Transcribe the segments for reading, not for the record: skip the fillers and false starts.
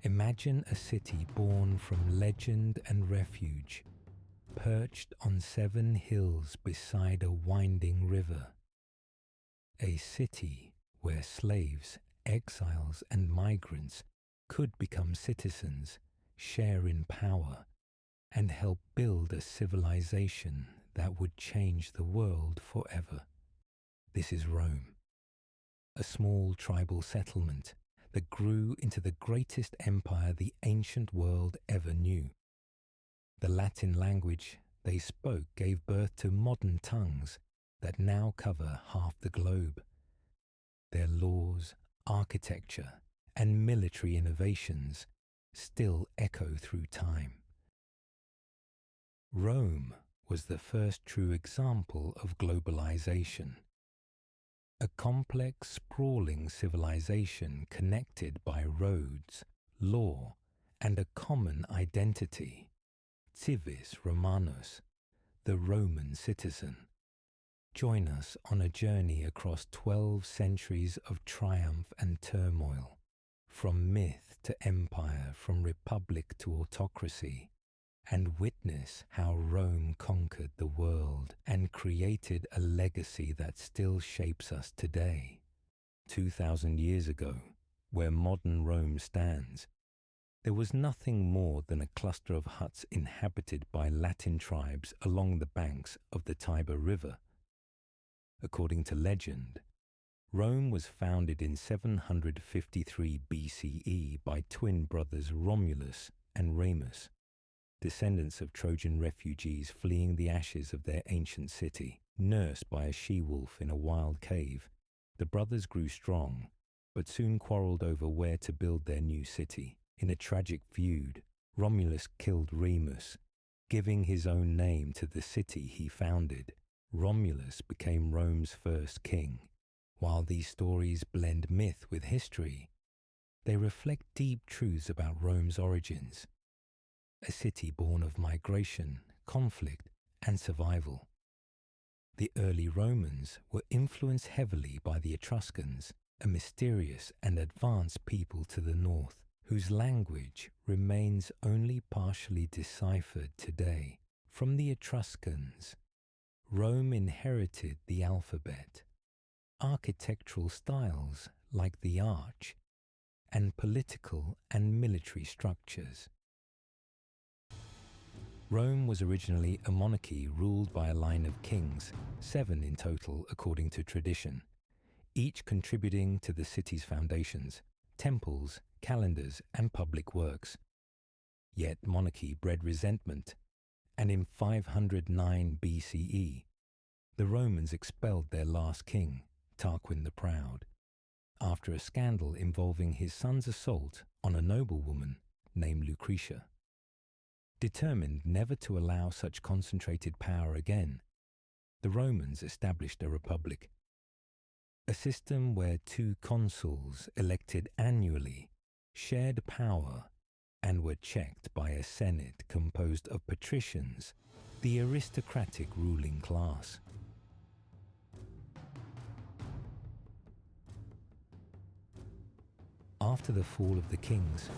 Imagine a city born from legend and refuge, perched on 7 hills beside a winding river. A city where slaves, exiles, and migrants could become citizens, share in power, and help build a civilization that would change the world forever. This is Rome, a small tribal settlement that grew into the greatest empire the ancient world ever knew. The Latin language they spoke gave birth to modern tongues that now cover half the globe. Their laws, architecture, and military innovations still echo through time. Rome was the first true example of globalization. A complex, sprawling civilization connected by roads, law, and a common identity. Civis Romanus, the Roman citizen. Join us on a journey across 12 centuries of triumph and turmoil, from myth to empire, from republic to autocracy, and witness how Rome conquered the world and created a legacy that still shapes us today. 2,000 years ago, where modern Rome stands, there was nothing more than a cluster of huts inhabited by Latin tribes along the banks of the Tiber River. According to legend, Rome was founded in 753 BCE by twin brothers Romulus and Remus, descendants of Trojan refugees fleeing the ashes of their ancient city. Nursed by a she-wolf in a wild cave, the brothers grew strong, but soon quarreled over where to build their new city. In a tragic feud, Romulus killed Remus, giving his own name to the city he founded. Romulus became Rome's first king. While these stories blend myth with history, they reflect deep truths about Rome's origins. A city born of migration, conflict, and survival. The early Romans were influenced heavily by the Etruscans, a mysterious and advanced people to the north, whose language remains only partially deciphered today. From the Etruscans, Rome inherited the alphabet, architectural styles like the arch, and political and military structures. Rome was originally a monarchy ruled by a line of kings, 7 in total according to tradition, each contributing to the city's foundations, temples, calendars, and public works. Yet monarchy bred resentment, and in 509 BCE, the Romans expelled their last king, Tarquin the Proud, after a scandal involving his son's assault on a noblewoman named Lucretia. Determined never to allow such concentrated power again, the Romans established a republic, a system where 2 consuls elected annually shared power and were checked by a senate composed of patricians, the aristocratic ruling class. After the fall of the kings,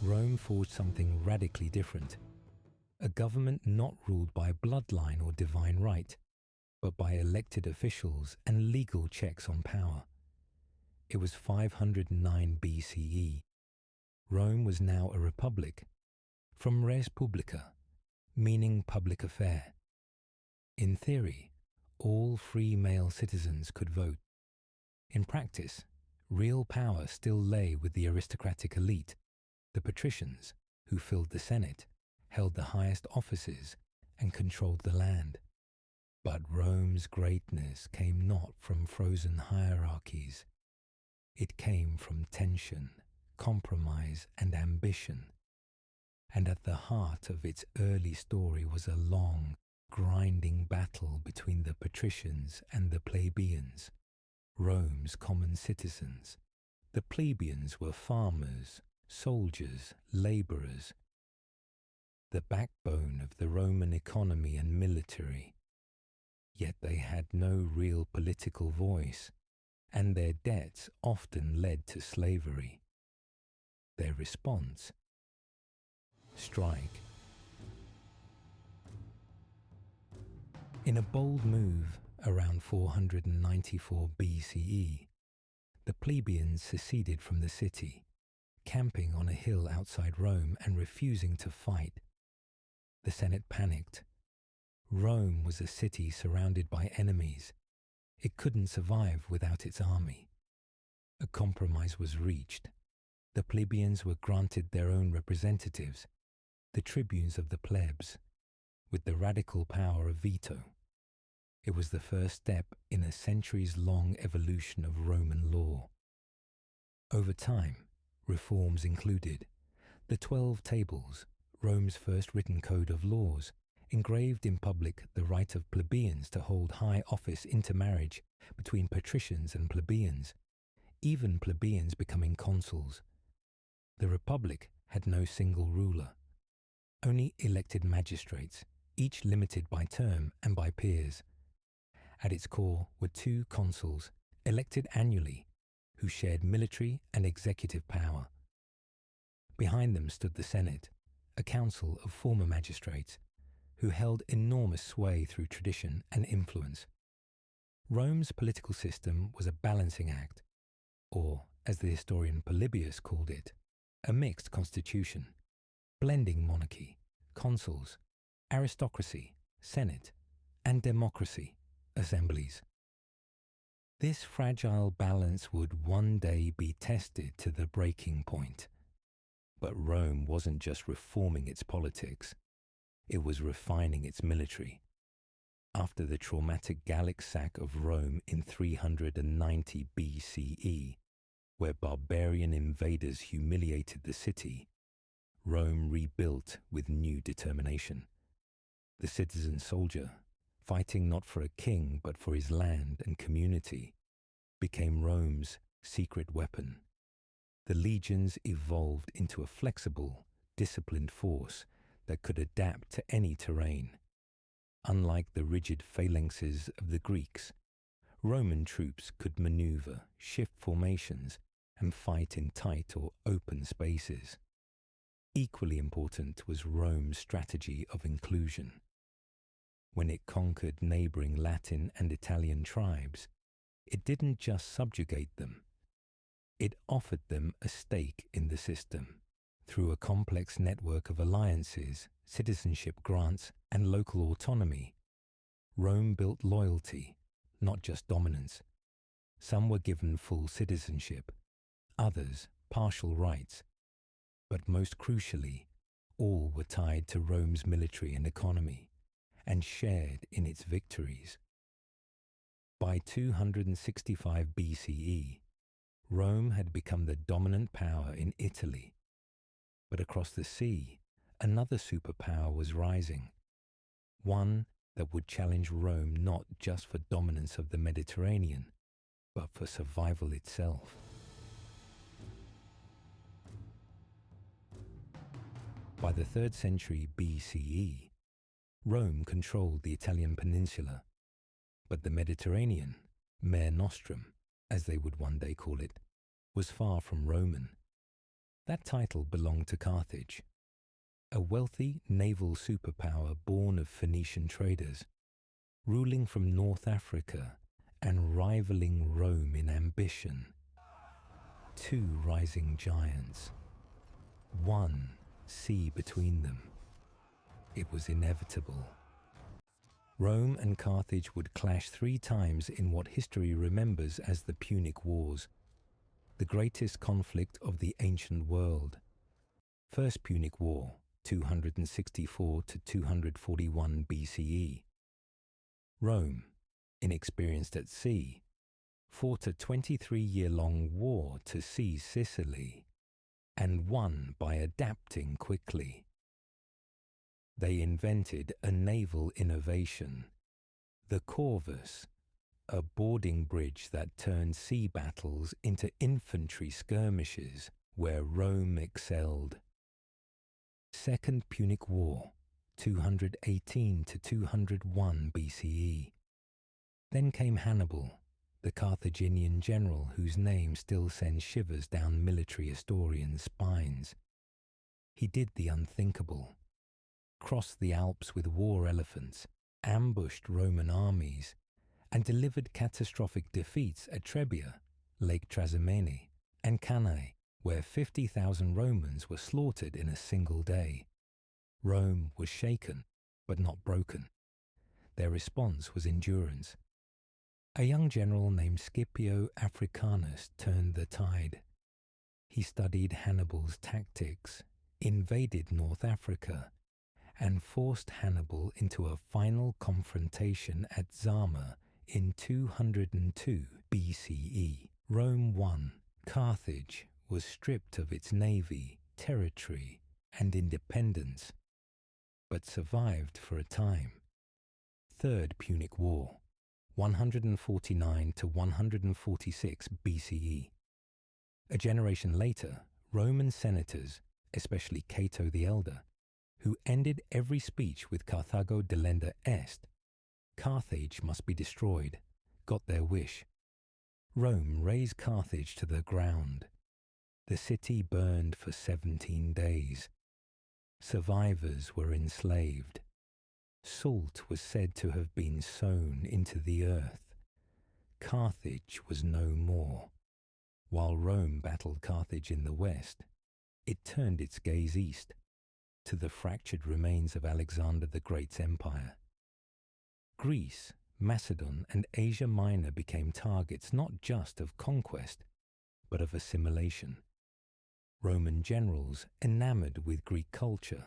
Rome forged something radically different. A government not ruled by bloodline or divine right, but by elected officials and legal checks on power. It was 509 BCE. Rome was now a republic, from res publica, meaning public affair. In theory, all free male citizens could vote. In practice, real power still lay with the aristocratic elite, the patricians, who filled the Senate, held the highest offices, and controlled the land. But Rome's greatness came not from frozen hierarchies. It came from tension, compromise, and ambition. And at the heart of its early story was a long, grinding battle between the patricians and the plebeians, Rome's common citizens. The plebeians were farmers, soldiers, laborers, the backbone of the Roman economy and military. Yet they had no real political voice, and their debts often led to slavery. Their response? Strike. In a bold move around 494 BCE, the plebeians seceded from the city, camping on a hill outside Rome and refusing to fight. The Senate panicked. Rome was a city surrounded by enemies. It couldn't survive without its army. A compromise was reached. The plebeians were granted their own representatives, the tribunes of the plebs, with the radical power of veto. It was the first step in a centuries-long evolution of Roman law. Over time, reforms included the 12 Tables, Rome's first written code of laws, engraved in public the right of plebeians to hold high office intermarriage between patricians and plebeians, even plebeians becoming consuls. The Republic had no single ruler, only elected magistrates, each limited by term and by peers. At its core were 2 consuls, elected annually, who shared military and executive power. Behind them stood the Senate, a council of former magistrates, who held enormous sway through tradition and influence. Rome's political system was a balancing act, or, as the historian Polybius called it, a mixed constitution, blending monarchy, consuls, aristocracy, senate, and democracy, assemblies. This fragile balance would one day be tested to the breaking point. But Rome wasn't just reforming its politics, it was refining its military. After the traumatic Gallic sack of Rome in 390 BCE, where barbarian invaders humiliated the city, Rome rebuilt with new determination. The citizen soldier, fighting not for a king but for his land and community, became Rome's secret weapon. The legions evolved into a flexible, disciplined force that could adapt to any terrain. Unlike the rigid phalanxes of the Greeks, Roman troops could maneuver, shift formations, and fight in tight or open spaces. Equally important was Rome's strategy of inclusion. When it conquered neighboring Latin and Italian tribes, it didn't just subjugate them. It offered them a stake in the system. Through a complex network of alliances, citizenship grants, and local autonomy, Rome built loyalty, not just dominance. Some were given full citizenship, others partial rights, but most crucially, all were tied to Rome's military and economy, and shared in its victories. By 265 BCE, Rome had become the dominant power in Italy. But across the sea, another superpower was rising, one that would challenge Rome not just for dominance of the Mediterranean, but for survival itself. By the 3rd century BCE, Rome controlled the Italian peninsula, but the Mediterranean, Mare Nostrum, as they would one day call it, was far from Roman. That title belonged to Carthage, a wealthy naval superpower born of Phoenician traders, ruling from North Africa and rivaling Rome in ambition. 2 rising giants, 1 sea between them. It was inevitable. Rome and Carthage would clash 3 times in what history remembers as the Punic Wars, the greatest conflict of the ancient world. First Punic War, 264 to 241 BCE. Rome, inexperienced at sea, fought a 23-year-long war to seize Sicily, and won by adapting quickly. They invented a naval innovation, the corvus, a boarding bridge that turned sea battles into infantry skirmishes where Rome excelled. Second Punic War, 218 to 201 BCE. Then came Hannibal, the Carthaginian general whose name still sends shivers down military historians' spines. He did the unthinkable, crossed the Alps with war elephants, ambushed Roman armies, and delivered catastrophic defeats at Trebia, Lake Trasimene, and Cannae, where 50,000 Romans were slaughtered in a single day. Rome was shaken, but not broken. Their response was endurance. A young general named Scipio Africanus turned the tide. He studied Hannibal's tactics, invaded North Africa, and forced Hannibal into a final confrontation at Zama in 202 BCE. Rome won. Carthage was stripped of its navy, territory, and independence, but survived for a time. Third Punic War, 149 to 146 BCE. A generation later, Roman senators, especially Cato the Elder, who ended every speech with Carthago delenda est, Carthage must be destroyed, got their wish. Rome razed Carthage to the ground. The city burned for 17 days. Survivors were enslaved. Salt was said to have been sown into the earth. Carthage was no more. While Rome battled Carthage in the west, it turned its gaze east, to the fractured remains of Alexander the Great's empire. Greece, Macedon, and Asia Minor became targets not just of conquest, but of assimilation. Roman generals, enamored with Greek culture,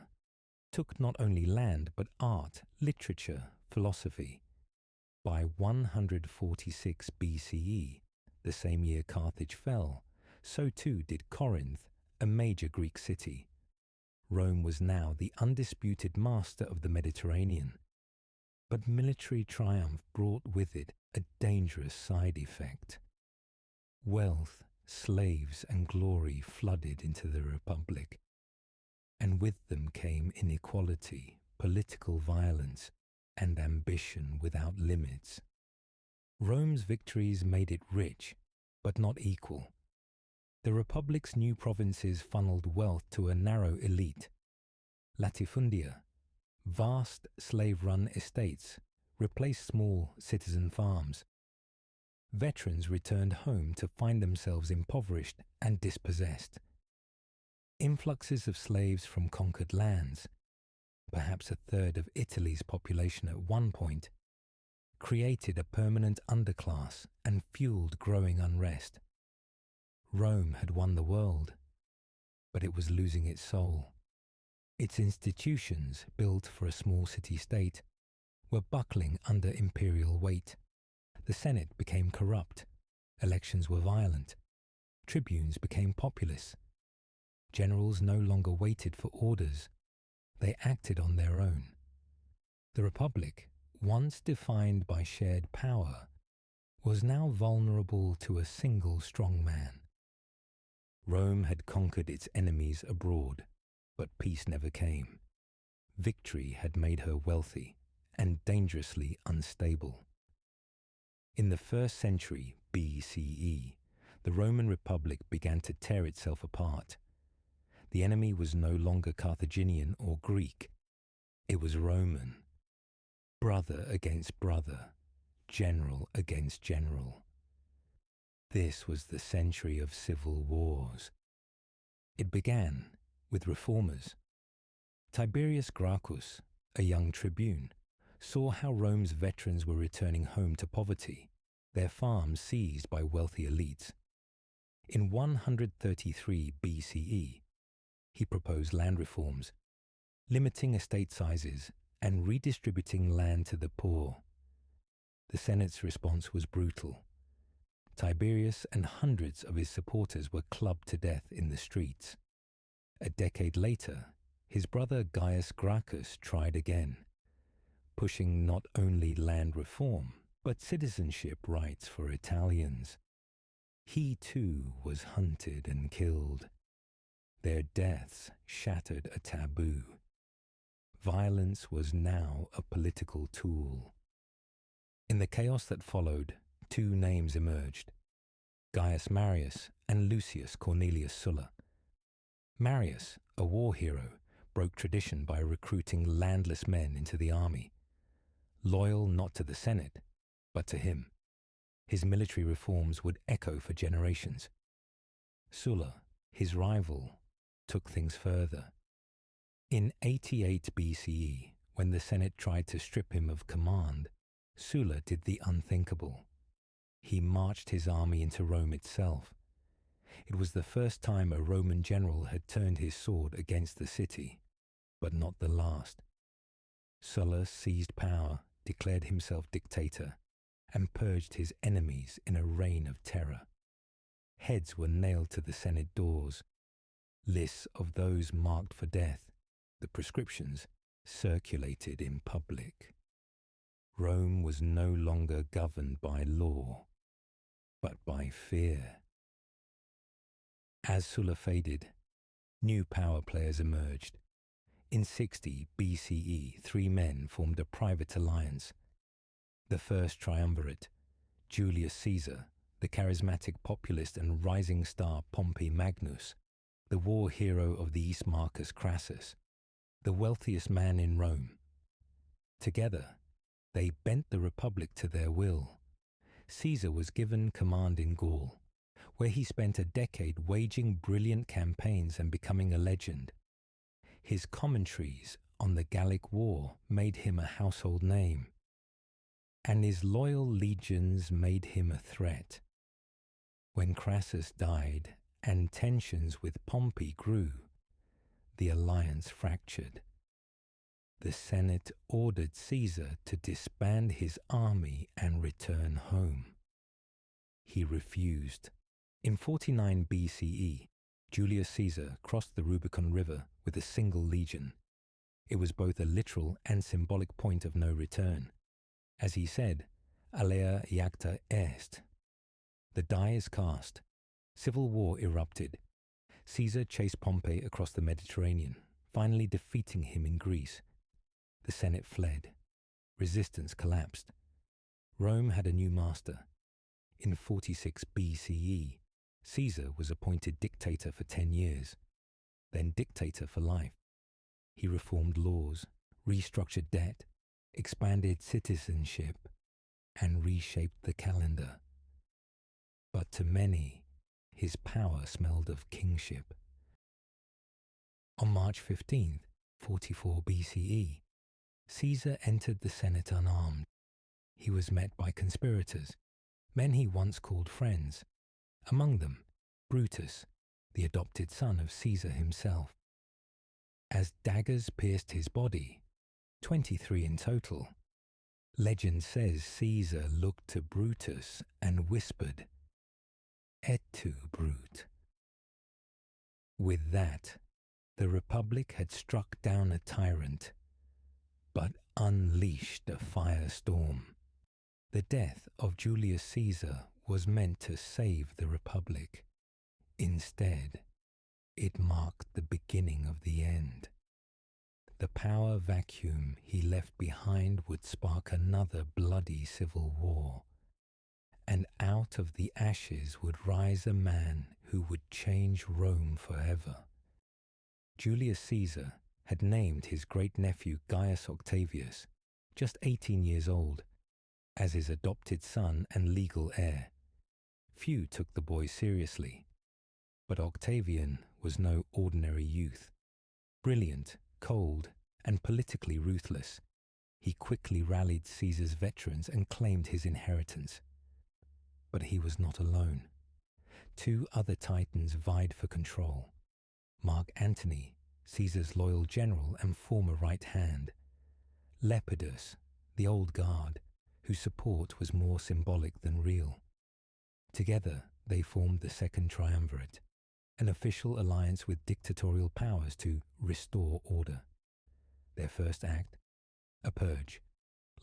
took not only land but art, literature, philosophy. By 146 BCE, the same year Carthage fell, so too did Corinth, a major Greek city. Rome was now the undisputed master of the Mediterranean. But military triumph brought with it a dangerous side effect. Wealth, slaves, and glory flooded into the Republic, and with them came inequality, political violence, and ambition without limits. Rome's victories made it rich, but not equal. The Republic's new provinces funneled wealth to a narrow elite. Latifundia, vast slave-run estates, replaced small citizen farms. Veterans returned home to find themselves impoverished and dispossessed. Influxes of slaves from conquered lands, perhaps a third of Italy's population at one point, created a permanent underclass and fueled growing unrest. Rome had won the world, but it was losing its soul. Its institutions, built for a small city-state, were buckling under imperial weight. The Senate became corrupt. Elections were violent. Tribunes became populous. Generals no longer waited for orders. They acted on their own. The Republic, once defined by shared power, was now vulnerable to a single strong man. Rome had conquered its enemies abroad, but peace never came. Victory had made her wealthy and dangerously unstable. In the 1st century BCE, the Roman Republic began to tear itself apart. The enemy was no longer Carthaginian or Greek. It was Roman. Brother against brother, general against general. This was the century of civil wars. It began with reformers. Tiberius Gracchus, a young tribune, saw how Rome's veterans were returning home to poverty, their farms seized by wealthy elites. In 133 BCE, he proposed land reforms, limiting estate sizes and redistributing land to the poor. The Senate's response was brutal. Tiberius and hundreds of his supporters were clubbed to death in the streets. A decade later, his brother Gaius Gracchus tried again, pushing not only land reform, but citizenship rights for Italians. He too was hunted and killed. Their deaths shattered a taboo. Violence was now a political tool. In the chaos that followed, two names emerged: Gaius Marius and Lucius Cornelius Sulla. Marius, a war hero, broke tradition by recruiting landless men into the army. Loyal not to the Senate, but to him, his military reforms would echo for generations. Sulla, his rival, took things further. In 88 BCE, when the Senate tried to strip him of command, Sulla did the unthinkable. He marched his army into Rome itself. It was the first time a Roman general had turned his sword against the city, but not the last. Sulla seized power, declared himself dictator, and purged his enemies in a reign of terror. Heads were nailed to the Senate doors. Lists of those marked for death, the prescriptions, circulated in public. Rome was no longer governed by law, but by fear. As Sulla faded, new power players emerged. In 60 BCE, three men formed a private alliance. The first triumvirate, Julius Caesar, the charismatic populist and rising star Pompey Magnus, the war hero of the East Marcus Crassus, the wealthiest man in Rome. Together, they bent the republic to their will. Caesar was given command in Gaul, where he spent a decade waging brilliant campaigns and becoming a legend. His commentaries on the Gallic War made him a household name, and his loyal legions made him a threat. When Crassus died and tensions with Pompey grew, the alliance fractured. The Senate ordered Caesar to disband his army and return home. He refused. In 49 BCE, Julius Caesar crossed the Rubicon River with a single legion. It was both a literal and symbolic point of no return. As he said, alea iacta est. The die is cast. Civil war erupted. Caesar chased Pompey across the Mediterranean, finally defeating him in Greece. The Senate fled. Resistance collapsed. Rome had a new master. In 46 BCE, Caesar was appointed dictator for 10 years, then dictator for life. He reformed laws, restructured debt, expanded citizenship, and reshaped the calendar. But to many, his power smelled of kingship. On March 15th, 44 BCE, Caesar entered the Senate unarmed. He was met by conspirators, men he once called friends. Among them, Brutus, the adopted son of Caesar himself. As daggers pierced his body, 23 in total, legend says Caesar looked to Brutus and whispered, "Et tu, Brute." With that, the Republic had struck down a tyrant, but unleashed a firestorm. The death of Julius Caesar was meant to save the Republic. Instead, it marked the beginning of the end. The power vacuum he left behind would spark another bloody civil war, and out of the ashes would rise a man who would change Rome forever. Julius Caesar had named his great-nephew Gaius Octavius, just 18 years old, as his adopted son and legal heir. Few took the boy seriously, but Octavian was no ordinary youth. Brilliant, cold, and politically ruthless, he quickly rallied Caesar's veterans and claimed his inheritance. But he was not alone. Two other titans vied for control: Mark Antony, Caesar's loyal general and former right hand; Lepidus, the old guard, whose support was more symbolic than real. Together, they formed the Second Triumvirate, an official alliance with dictatorial powers to restore order. Their first act? A purge.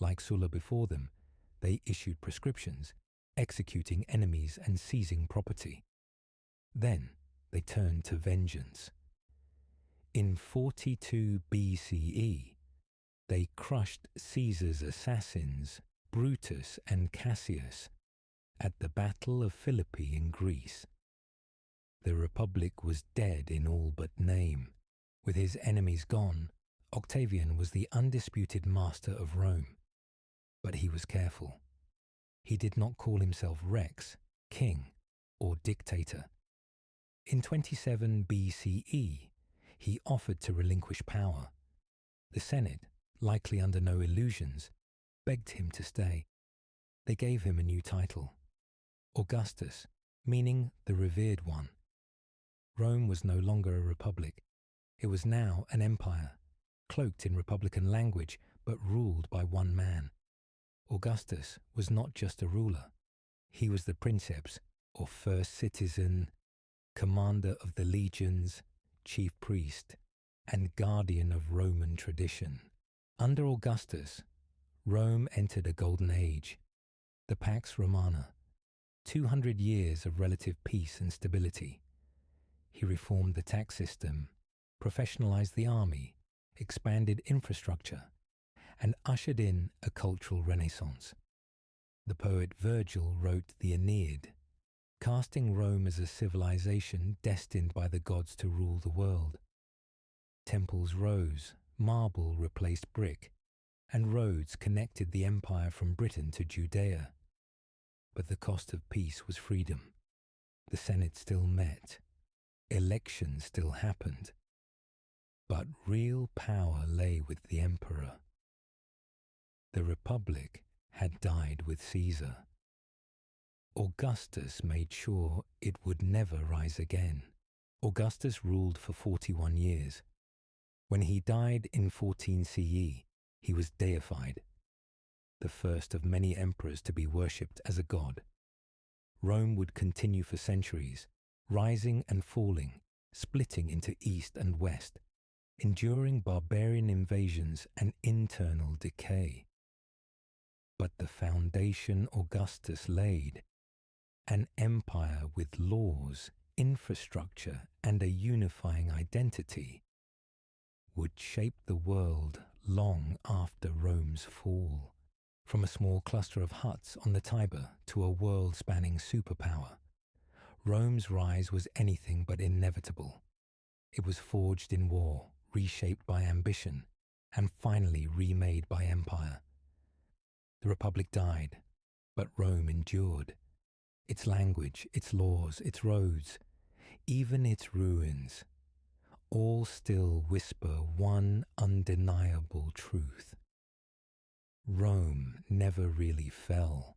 Like Sulla before them, they issued prescriptions, executing enemies and seizing property. Then they turned to vengeance. In 42 BCE, they crushed Caesar's assassins, Brutus and Cassius, at the Battle of Philippi in Greece. The Republic was dead in all but name. With his enemies gone, Octavian was the undisputed master of Rome. But he was careful. He did not call himself Rex, king, or dictator. In 27 BCE, he offered to relinquish power. The Senate, likely under no illusions, begged him to stay. They gave him a new title, Augustus, meaning the revered one. Rome was no longer a republic. It was now an empire, cloaked in republican language, but ruled by one man. Augustus was not just a ruler. He was the princeps, or first citizen, commander of the legions, chief priest, and guardian of Roman tradition. Under Augustus, Rome entered a golden age, the Pax Romana, 200 years of relative peace and stability. He reformed the tax system, professionalized the army, expanded infrastructure, and ushered in a cultural renaissance. The poet Virgil wrote the Aeneid, casting Rome as a civilization destined by the gods to rule the world. Temples rose, marble replaced brick, and roads connected the empire from Britain to Judea. But the cost of peace was freedom. The Senate still met. Elections still happened. But real power lay with the emperor. The Republic had died with Caesar. Augustus made sure it would never rise again. Augustus ruled for 41 years. When he died in 14 CE, he was deified, the first of many emperors to be worshipped as a god. Rome would continue for centuries, rising and falling, splitting into east and west, enduring barbarian invasions and internal decay. But the foundation Augustus laid, an empire with laws, infrastructure, and a unifying identity, would shape the world long after Rome's fall. From a small cluster of huts on the Tiber to a world-spanning superpower, Rome's rise was anything but inevitable. It was forged in war, reshaped by ambition, and finally remade by empire. The Republic died, but Rome endured. Its language, its laws, its roads, even its ruins, all still whisper one undeniable truth. Rome never really fell.